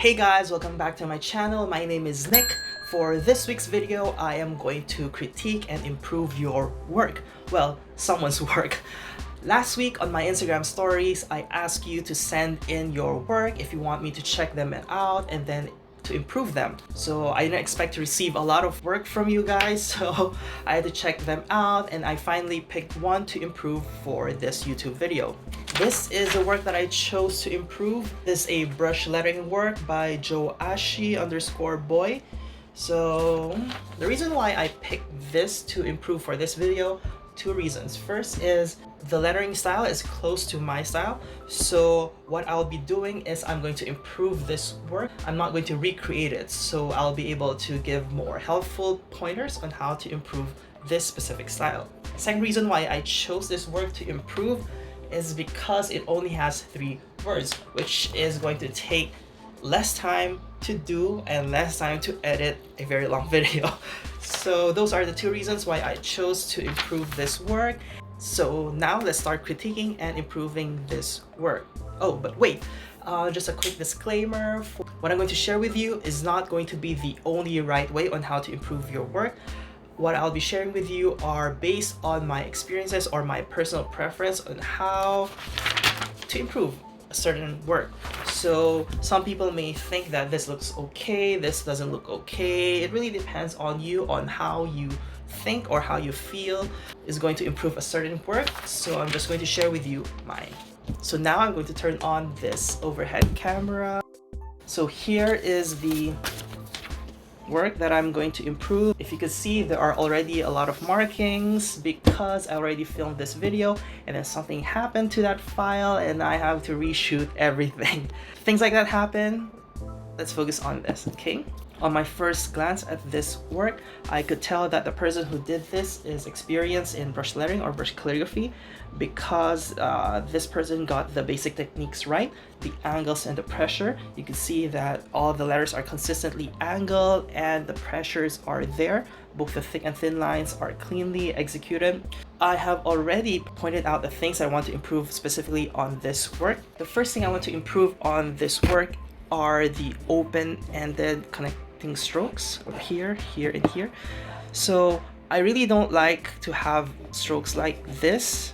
Hey guys, welcome back to my channel. My name is Nick. For this week's video, I am going to critique and improve your work. Well, someone's work. Last week on my Instagram stories, I asked you to send in your work if you want me to check them out and then to improve them. So I didn't expect to receive a lot of work from you guys, so I had to check them out and I finally picked one to improve for this YouTube video. This is the work that I chose to improve. This is a brush lettering work by Joash_boy. So the reason why I picked this to improve for this video, two reasons. First is the lettering style is close to my style, so what I'll be doing is I'm going to improve this work. I'm not going to recreate it, so I'll be able to give more helpful pointers on how to improve this specific style. Second reason why I chose this work to improve is because it only has 3 words, which is going to take less time to do and less time to edit a very long video. So those are the 2 reasons why I chose to improve this work. So now let's start critiquing and improving this work. Oh, but wait, just a quick disclaimer. What I'm going to share with you is not going to be the only right way on how to improve your work. What I'll be sharing with you are based on my experiences or my personal preference on how to improve a certain work. So some people may think that this looks okay, this doesn't look okay. It really depends on you, on how you think or how you feel is going to improve a certain work. So I'm just going to share with you mine. So now I'm going to turn on this overhead camera. So here is the work that I'm going to improve. If you could see, there are already a lot of markings because I already filmed this video and then something happened to that file and I have to reshoot everything. Things like that happen. Let's focus on this, okay? On my first glance at this work, I could tell that the person who did this is experienced in brush lettering or brush calligraphy because this person got the basic techniques right, the angles and the pressure. You can see that all the letters are consistently angled and the pressures are there. Both the thick and thin lines are cleanly executed. I have already pointed out the things I want to improve specifically on this work. The first thing I want to improve on this work are the open-ended connecting strokes over here, here, and here. So I really don't like to have strokes like this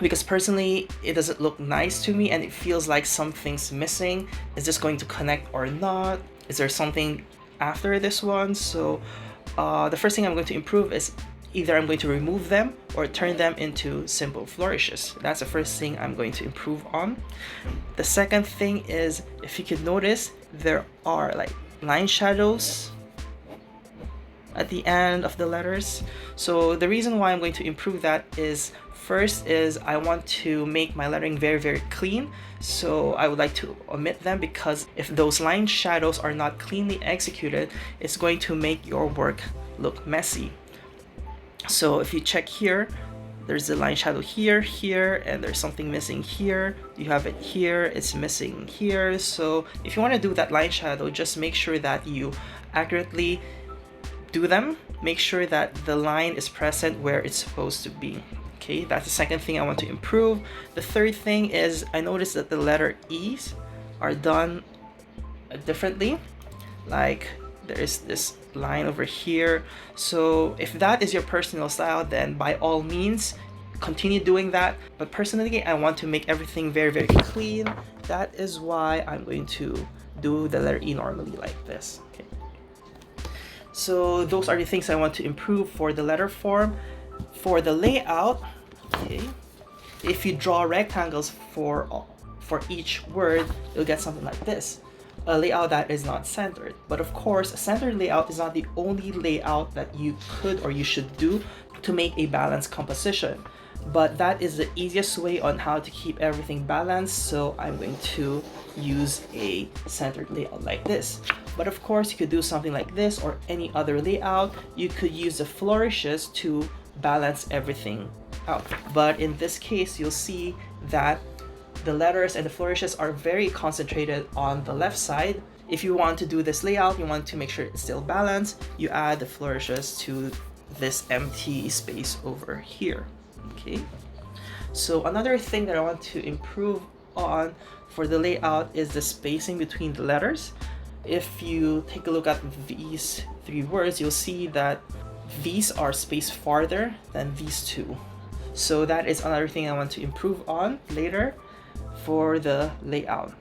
because personally it doesn't look nice to me and it feels like something's missing. Is this going to connect or not? Is there something after this one? So the first thing I'm going to improve is either I'm going to remove them or turn them into simple flourishes. That's the first thing I'm going to improve on. The second thing is, if you could notice, there are like line shadows at the end of the letters. So the reason why I'm going to improve that is, first is I want to make my lettering very clean. So I would like to omit them because if those line shadows are not cleanly executed, it's going to make your work look messy. So if you check here, there's a line shadow here, here, and there's something missing here. You have it here, it's missing here. So if you want to do that line shadow, just make sure that you accurately do them. Make sure that the line is present where it's supposed to be. Okay, that's the second thing I want to improve. The third thing is I noticed that the letter E's are done differently. Like there is this line over here. So if that is your personal style, then by all means continue doing that. But personally, I want to make everything very clean. That is why I'm going to do the letter E normally like this. Okay, so those are the things I want to improve for the letter form. For the layout, okay, if you draw rectangles for each word, you'll get something like this. A layout that is not centered. But of course, a centered layout is not the only layout that you could or you should do to make a balanced composition. But that is the easiest way on how to keep everything balanced, so I'm going to use a centered layout like this. But of course, you could do something like this or any other layout. You could use the flourishes to balance everything out. But in this case, you'll see that the letters and the flourishes are very concentrated on the left side. If you want to do this layout, you want to make sure it's still balanced, you add the flourishes to this empty space over here. Okay, so another thing that I want to improve on for the layout is the spacing between the letters. if you take a look at these three words, you'll see that these are spaced farther than these two. So that is another thing I want to improve on later for the layout.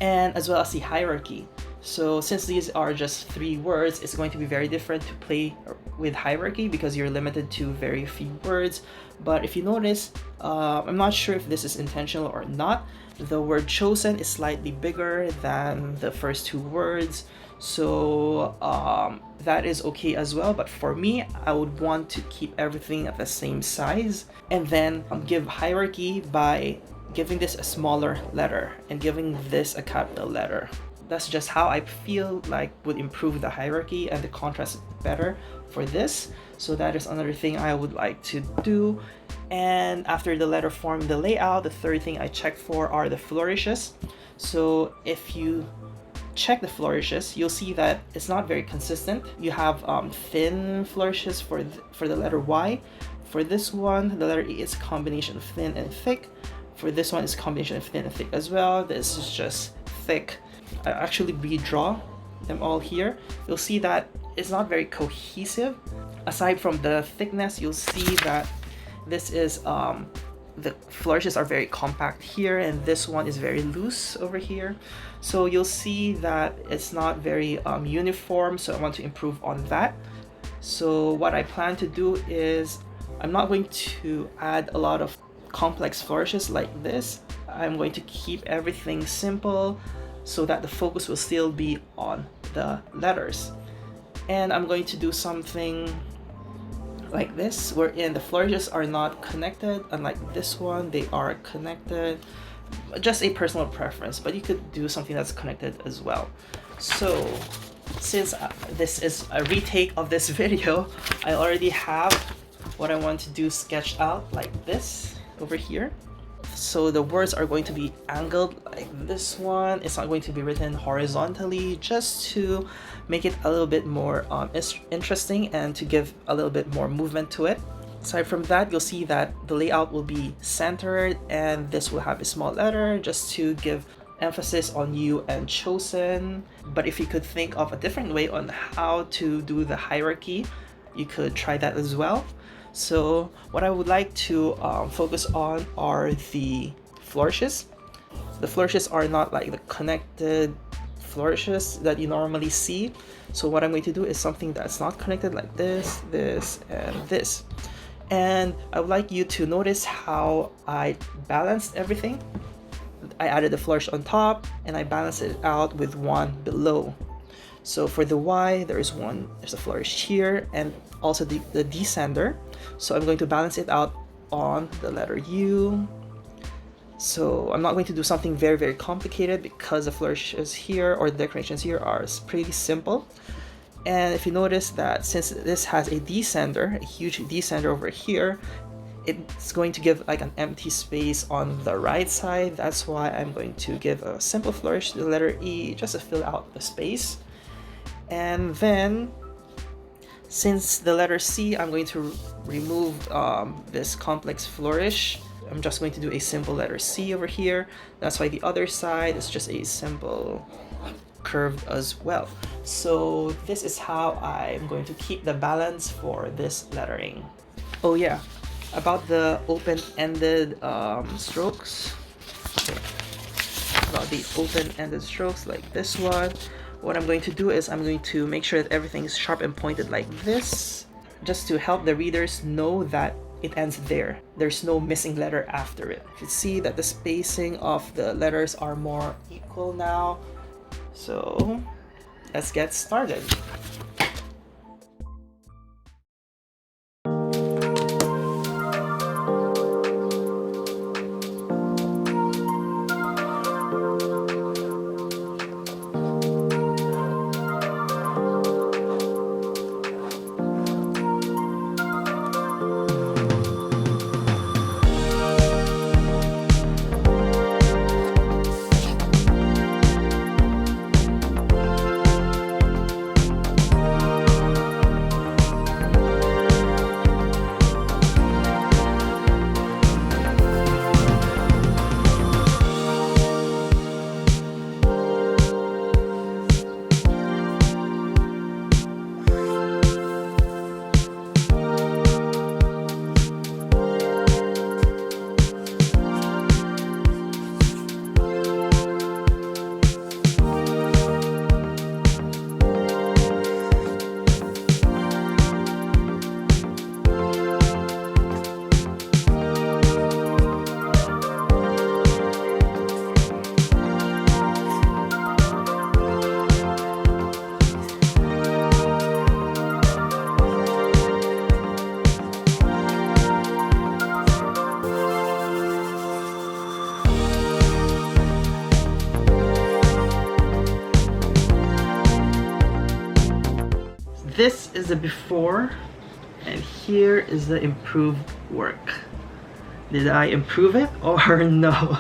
And as well as the hierarchy. So since these are just three words, it's going to be very different to play with hierarchy because you're limited to very few words. But if you notice, I'm not sure if this is intentional or not, the word chosen is slightly bigger than the first two words. So that is okay as well. But for me, I would want to keep everything at the same size and then give hierarchy by giving this a smaller letter and giving this a capital letter. That's just how I feel like would improve the hierarchy and the contrast better for this. So that is another thing I would like to do. And after the letter form, the layout, the third thing I check for are the flourishes. So if you check the flourishes, you'll see that it's not very consistent. You have thin flourishes for the letter Y. For this one, the letter E is a combination of thin and thick. For this one, it's a combination of thin and thick as well. This is just thick. I actually redraw them all here. You'll see that it's not very cohesive. Aside from the thickness, you'll see that this is the flourishes are very compact here, and this one is very loose over here. So you'll see that it's not very uniform, so I want to improve on that. So what I plan to do is I'm not going to add a lot of complex flourishes like this. I'm going to keep everything simple so that the focus will still be on the letters. And I'm going to do something like this, wherein the flourishes are not connected. Unlike this one, they are connected. Just a personal preference, but you could do something that's connected as well. So since this is a retake of this video, I already have what I want to do sketched out like this over here. So the words are going to be angled like this one. It's not going to be written horizontally, just to make it a little bit more interesting and to give a little bit more movement to it. Aside from that, you'll see that the layout will be centered, and this will have a small letter just to give emphasis on you and chosen. But if you could think of a different way on how to do the hierarchy, you could try that as well. So what I would like to focus on are the flourishes. The flourishes are not like the connected flourishes that you normally see. So what I'm going to do is something that's not connected, like this, this, and this. And I would like you to notice how I balanced everything. I added the flourish on top and I balanced it out with one below. So for the Y, there's a flourish here and also the descender. So I'm going to balance it out on the letter U. So I'm not going to do something very, very complicated because the flourishes here or the decorations here are pretty simple. And if you notice that since this has a descender, a huge descender over here, it's going to give like an empty space on the right side. That's why I'm going to give a simple flourish to the letter E just to fill out the space. And then since the letter C, I'm going to remove this complex flourish. I'm just going to do a simple letter C over here. That's why the other side is just a simple curved as well. So this is how I'm going to keep the balance for this lettering. Oh yeah, about the open-ended strokes. About the open-ended strokes like this one. What I'm going to do is I'm going to make sure that everything is sharp and pointed like this, just to help the readers know that it ends there. There's no missing letter after it. You can see that the spacing of the letters are more equal now. So let's get started. is the before, and here is the improved work. Did I improve it or no?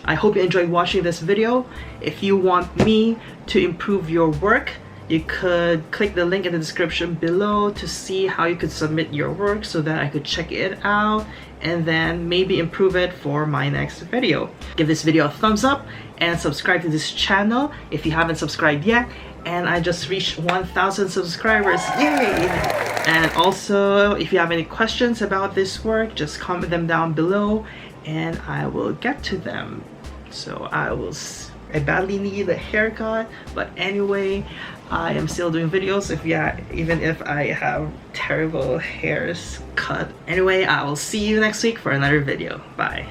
I hope you enjoyed watching this video. If you want me to improve your work, you could click the link in the description below to see how you could submit your work so that I could check it out and then maybe improve it for my next video. Give this video a thumbs up and subscribe to this channel if you haven't subscribed yet. And I just reached 1,000 subscribers, yay! And also, if you have any questions about this work, just comment them down below and I will get to them. So I badly need a haircut, but anyway, I am still doing videos even if I have terrible hairs cut. Anyway, I will see you next week for another video. Bye.